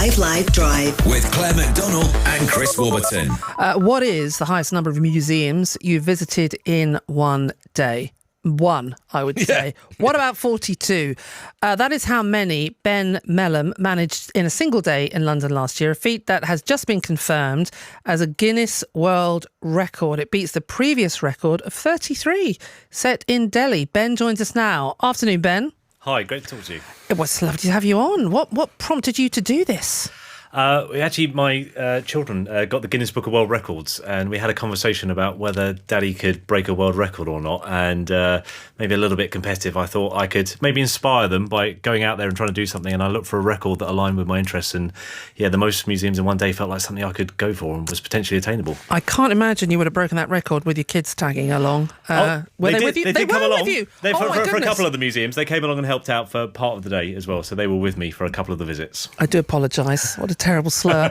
5 Live Drive with Claire McDonnell and Chris Warburton. What is the highest number of museums you visited in one day? One, I would say. What about 42? That is how many Ben Melham managed in a single day in London last year, a feat that has just been confirmed as a Guinness World Record. It beats the previous record of 33, set in Delhi. Ben joins us now. Afternoon, Ben. Hi, great to talk to you. It was lovely to have you on. What prompted you to do this? Actually, my children got the Guinness Book of World Records, and we had a conversation about whether Daddy could break a world record or not, and maybe a little bit competitive. I thought I could maybe inspire them by going out there and trying to do something, and I looked for a record that aligned with my interests, and the most museums in one day felt like something I could go for and was potentially attainable. I can't imagine you would have broken that record with your kids tagging along. Were they with you? They did come along. With you? For a couple of the museums, they came along and helped out for part of the day as well, so they were with me for a couple of the visits. I do apologise. What a terrible slur.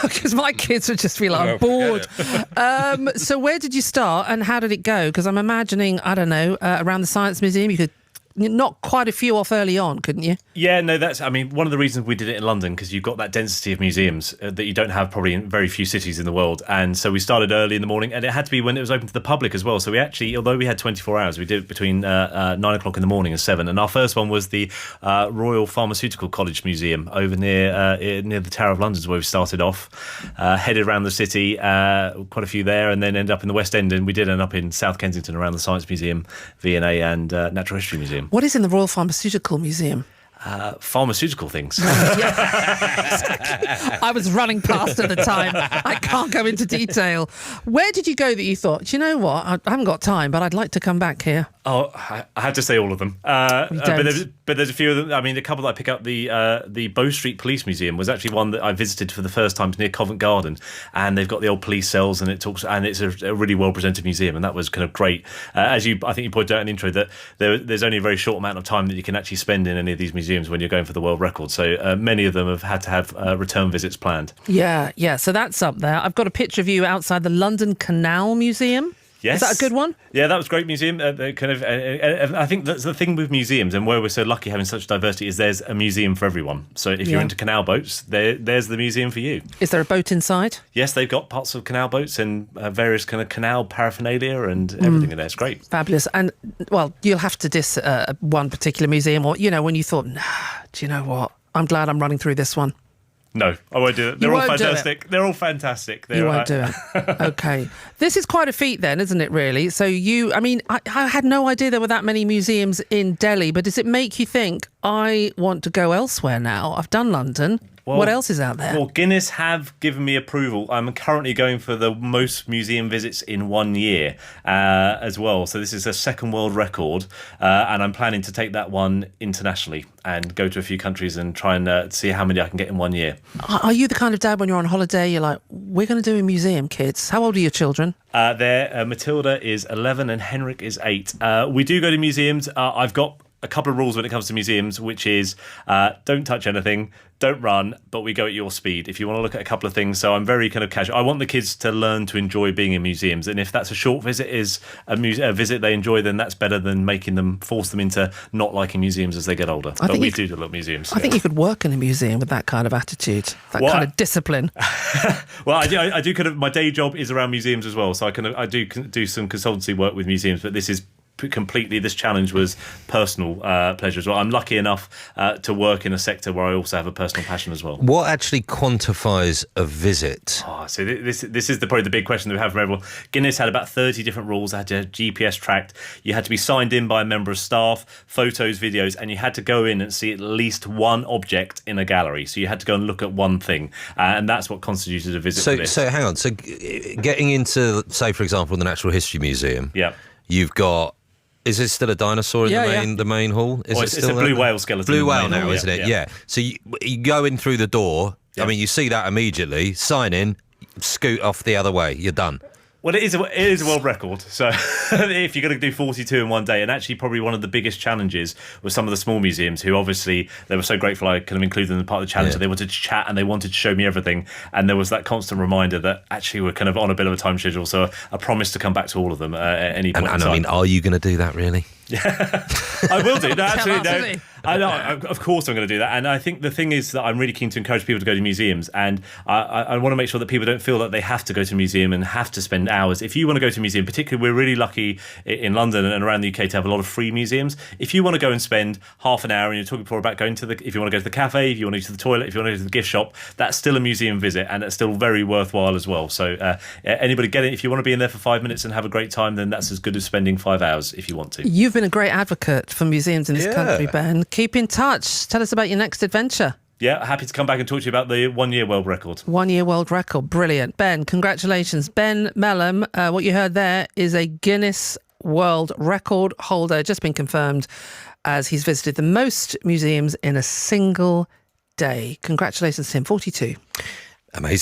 Because my kids would just be like, I'm bored. So where did you start and how did it go? Because I'm imagining, I don't know, around the Science Museum, you could knock quite a few off early on, couldn't you? Yeah, no, one of the reasons we did it in London, because you've got that density of museums that you don't have probably in very few cities in the world. And so we started early in the morning, and it had to be when it was open to the public as well. So we actually, although we had 24 hours, we did it between 9 o'clock in the morning and 7. And our first one was the Royal Pharmaceutical College Museum over near the Tower of London, where we started off, headed around the city, quite a few there, and then ended up in the West End. And we did end up in South Kensington around the Science Museum, V&A, and Natural History Museum. What is in the Royal Pharmaceutical Museum? Pharmaceutical things. Exactly. I was running past at the time. I can't go into detail. Where did you go that you thought, do you know what, I haven't got time, but I'd like to come back here? Oh, I have to say all of them. But there's a few of them. I mean, the couple that I pick up, the Bow Street Police Museum was actually one that I visited for the first time near Covent Garden, and they've got the old police cells, and it's a really well presented museum, and that was kind of great. I think you pointed out in the intro that there's only a very short amount of time that you can actually spend in any of these museums when you're going for the world record. So many of them have had to have return visits planned. Yeah. So that's up there. I've got a picture of you outside the London Canal Museum. Yes. Is that a good one? Yeah, that was a great museum. I think that's the thing with museums, and where we're so lucky having such diversity, is there's a museum for everyone. So if you're into canal boats, there's the museum for you. Is there a boat inside? Yes, they've got parts of canal boats and various kind of canal paraphernalia and everything in there. It's great. Fabulous. And, well, you'll have to diss one particular museum, or, when you thought, do you know what? I'm glad I'm running through this one. No, I won't do it. They're all fantastic. They're all fantastic. You won't do it. Okay. This is quite a feat then, isn't it, really? So I had no idea there were that many museums in Delhi, but does it make you think, I want to go elsewhere now? I've done London. Well, what else is out there? Well, Guinness have given me approval. I'm currently going for the most museum visits in 1 year as well. So this is a second world record, and I'm planning to take that one internationally and go to a few countries and try and see how many I can get in 1 year. Are you the kind of dad when you're on holiday, you're like, we're going to do a museum, kids? How old are your children? Matilda is 11 and Henrik is 8. We do go to museums. I've got a couple of rules when it comes to museums, which is don't touch anything, don't run, but we go at your speed if you want to look at a couple of things. So I'm very kind of casual. I want the kids to learn to enjoy being in museums, and if that's a short visit, is a visit they enjoy, then that's better than force them into not liking museums as they get older. But we do love museums. I think you could work in a museum with that kind of attitude, kind of discipline. Well, I do kind of, my day job is around museums as well, so I do some consultancy work with museums, but this challenge was personal pleasure as well. I'm lucky enough to work in a sector where I also have a personal passion as well. What actually quantifies a visit? So this is probably the big question that we have for everyone. Guinness had about 30 different rules. They had to have GPS tracked. You had to be signed in by a member of staff, photos, videos, and you had to go in and see at least one object in a gallery. So you had to go and look at one thing, and that's what constituted a visit for this. So hang on. So getting into, say, for example, the Natural History Museum, you've got... Is it still a dinosaur in the main hall? It's a blue whale skeleton. Blue whale now, isn't it? Yeah. So you go in through the door. I mean, you see that immediately. Sign in, scoot off the other way. You're done. Well, it is a world record. So if you're going to do 42 in one day, and actually probably one of the biggest challenges was some of the small museums who obviously they were so grateful I kind of included them as part of the challenge. So they wanted to chat and they wanted to show me everything. And there was that constant reminder that actually we're kind of on a bit of a time schedule. So I promise to come back to all of them at any point in time. I mean, are you going to do that really? I will do. No, absolutely. No. I know, of course I'm going to do that. And I think the thing is that I'm really keen to encourage people to go to museums. And I want to make sure that people don't feel that they have to go to a museum and have to spend hours. If you want to go to a museum, particularly we're really lucky in London and around the UK to have a lot of free museums. If you want to go and spend half an hour, and you're talking before about going to if you want to go to the cafe, if you want to go to the toilet, if you want to go to the gift shop, that's still a museum visit, and it's still very worthwhile as well. So anybody get it. If you want to be in there for 5 minutes and have a great time, then that's as good as spending 5 hours if you want to. You've been a great advocate for museums in this country, Ben. Keep in touch. Tell us about your next adventure. Yeah, happy to come back and talk to you about the 1 year world record. 1 year world record. Brilliant. Ben, congratulations. Ben Melham, what you heard there is a Guinness World Record holder, just been confirmed, as he's visited the most museums in a single day. Congratulations to him, 42. Amazing.